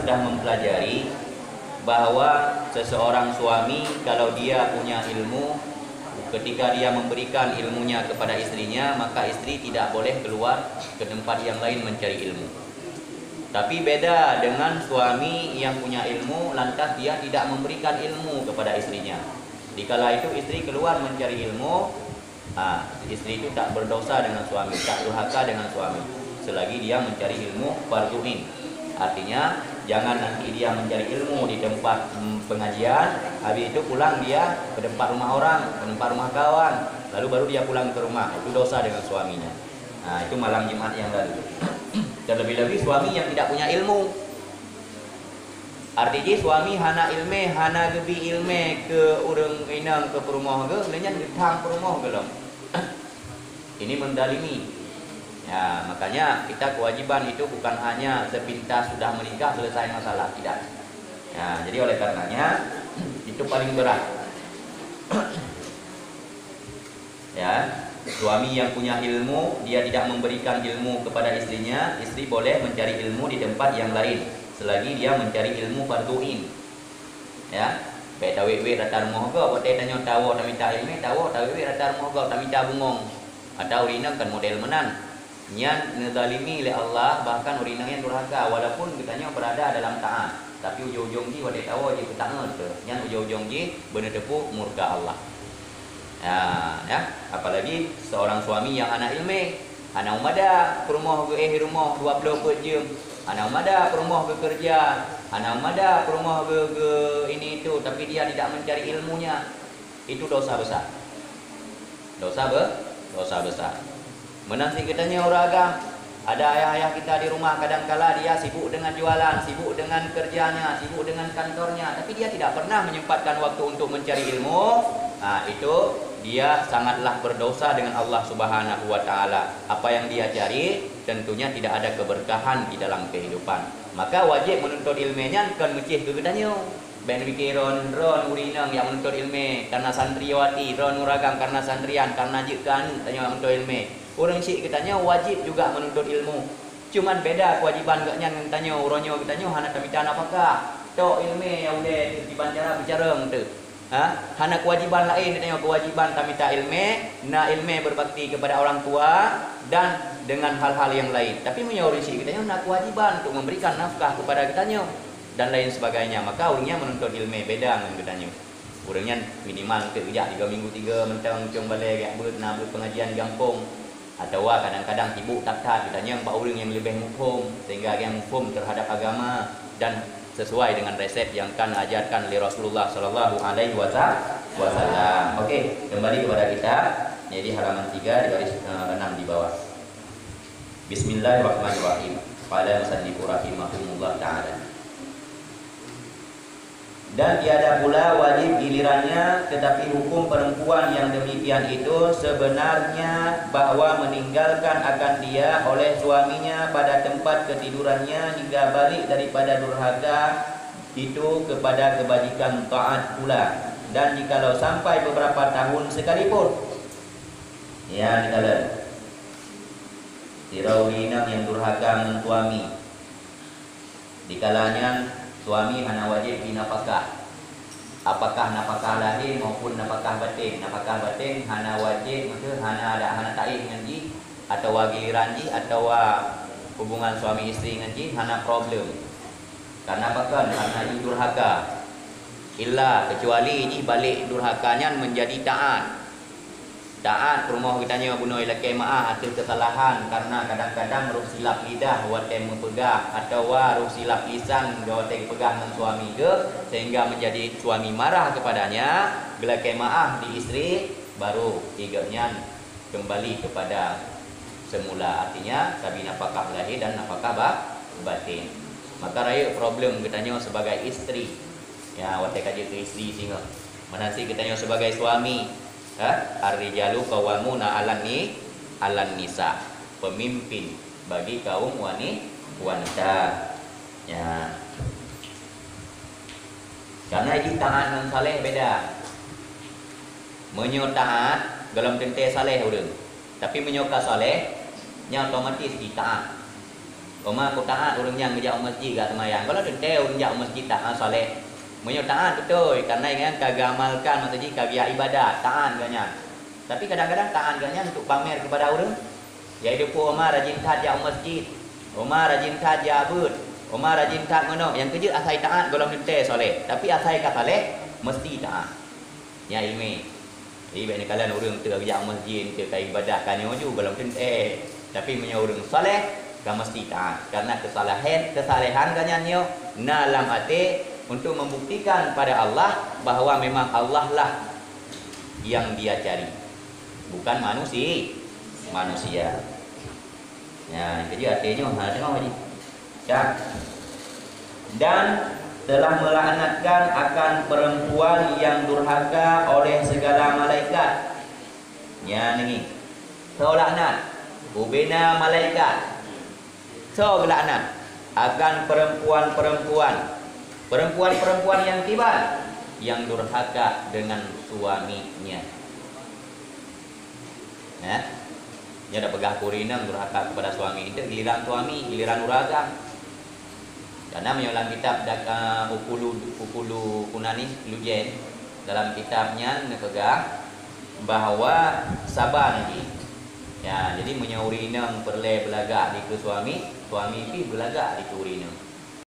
sudah mempelajari bahwa seseorang suami kalau dia punya ilmu, ketika dia memberikan ilmunya kepada istrinya, maka istri tidak boleh keluar ke tempat yang lain mencari ilmu. Tapi beda dengan suami yang punya ilmu lantas dia tidak memberikan ilmu kepada istrinya. Dikala itu istri keluar mencari ilmu, istri itu tak berdosa dengan suami, tak durhaka dengan suami selagi dia mencari ilmu fardhu'in. Artinya jangan nanti dia mencari ilmu di tempat pengajian, habis itu pulang dia ke tempat rumah orang, ke tempat rumah kawan, lalu baru dia pulang ke rumah. Itu dosa dengan suaminya. Nah, itu malam Jumat yang lalu. Terlebih-lebih suami yang tidak punya ilmu. Artinya suami hana ilme, hana gebi ilme ke urang inang ke perumah ke, sebenarnya ditang perumah ke dalam. Ini mendalimi. Ya, makanya kita kewajiban itu bukan hanya sepintas sudah menikah selesai masalah, tidak. Ya, jadi oleh karenanya itu paling berat. Ya, suami yang punya ilmu dia tidak memberikan ilmu kepada istrinya, istri boleh mencari ilmu di tempat yang lain selagi dia mencari ilmu fardhu'in. Ya, baik tawe-we rata rumah ke, apa tanya tahu tak minta ilmu, tahu tawe-we rata rumah ke, tak minta bungong. Atau urina kan model menan. Nyan ngezalimi oleh Allah, bahkan urina yang durhaka walaupun kitanya berada dalam taat. Tapi ujung-ujung ji wadah tahu je petang tu. Nyan ujung-ujung ji benar tepu murka Allah. Ya, apalagi seorang suami yang anak ilmu, anak umada perumah ke rumah 24 jam, anak umada perumah ke kerja, anak umada perumah ke ini itu, tapi dia tidak mencari ilmunya, itu dosa besar. Dosa besar. Menanti kitanya orang agam, ada ayah-ayah kita di rumah kadang-kala dia sibuk dengan jualan, sibuk dengan kerjanya, sibuk dengan kantornya, tapi dia tidak pernah menyempatkan waktu untuk mencari ilmu. Nah, itu dia sangatlah berdosa dengan Allah Subhanahu wa taala. Apa yang dia cari tentunya tidak ada keberkahan di dalam kehidupan. Maka wajib menuntut ilmunya kan mecih ke kitanya. Ben pikiron ron urinang yang menuntut ilmu karena santriwati, ron uragam karena santrian, karena jikan tanya menuntut ilmu. Orang syik kitanya wajib juga menuntut ilmu. Cuman beda kewajiban gaknya tanya uronyo kitanya hana tamita apakah? Tok ilmu yang udah dibancara bicara tu. Hana kewajiban lain tanya kewajiban tamita ilmu, na ilmu berbakti kepada orang tua dan dengan hal-hal yang lain. Tapi orang syik kitanya nak kewajiban untuk memberikan nafkah kepada kitanya dan lain sebagainya. Maka orangnya menuntut ilmu beda dengan kitanya. Orangnya minimal kerja 3 minggu 3 mentang cung balai gak nak pengajian gampung. Atau kadang-kadang sibuk tak-tak kitanya empat orang yang lebih mufhum sehingga yang mufhum terhadap agama dan sesuai dengan resep yang kan ajarkan oleh Rasulullah sallallahu alaihi wasallam. Okey, kembali kepada kita. Jadi halaman 3 di garis 6 di bawah. Bismillahirrahmanirrahim. Qala musannifu rahimahumullah taala. Dan tiada pula wajib gilirannya, tetapi hukum perempuan yang demikian itu sebenarnya bahwa meninggalkan akan dia oleh suaminya pada tempat ketidurannya hingga balik daripada durhaka itu kepada kebajikan taat pula. Dan jikalau sampai beberapa tahun sekalipun, ya dikala tirawinam yang durhaka dengan suami, dikalanya suami hana wajib dinafkah. Apakah nafkah lahir maupun nafkah batin. Nafkah batin hana wajib, maksud hana taih dengan ji atau giliran ji atau hubungan suami isteri dengan ji hana problem. Karena apakah? Karena ini durhaka. Illa kecuali ji balik durhakanya menjadi taat. Taat rumah kitanya bunoi lakai maaf hasil kesalahan karena kadang-kadang ruh silap lidah watai mempegah atau ruh silap lisan watai pegang dengan suami ke sehingga menjadi suami marah kepadanya, lakai maaf di istri baru tiganya kembali kepada semula, artinya tapi nafkah lahir dan nafkah batin. Maka raya problem kitanya sebagai istri, ya watai kaji ke istri sehingga menanti kitanya sebagai suami. Ar-rijalu qawwamuna 'alan nisa, pemimpin bagi kaum wanita. Ya. Karena ini taat dan saleh beda. Menyo taat dalam tente saleh urang. Tapi menyo ka saleh nya otomatis ditaat. Oma aku taat orang yang ngejak masjid kat semayang. Kalau dia orang jak masjid taat soleh. Menyo taat betul karena yang kagak amalkan maksudnya kagak ibadat, taat gaknya. Tapi kadang-kadang taat gaknya untuk pamer kepada orang. Yaitu Oma rajin taat jak masjid. Oma rajin taat jabut. Oma rajin taat mana? Yang kerja asai taat golong dia soleh. Tapi asai kat soleh mesti taat. Ya ini. Jadi banyak kalian orang terjak masjid ke ibadat kan nyoju golong dia. Tapi menyo orang soleh kan mesti taat karena kesalehan kannya dalam hati untuk membuktikan pada Allah bahwa memang Allah lah yang dia cari, bukan manusia. Ya, jadi artinya tengok ini. Ya. Dan telah melaknatkan akan perempuan yang durhaka oleh segala malaikat. Ya, ini. So laknat ubena malaikat. So laknat akan perempuan yang kibar, yang durhaka dengan suaminya. Nah, dia ada pegah kurinang durhaka kepada suami itu giliran suami, giliran uraga. Karena menyolang kitab Ukulu Kunani Lujen dalam kitabnya nepegah bahwa sabar ini. Ya, jadi menyauri nang perle belagak di ke suami pi belagak di kurinang.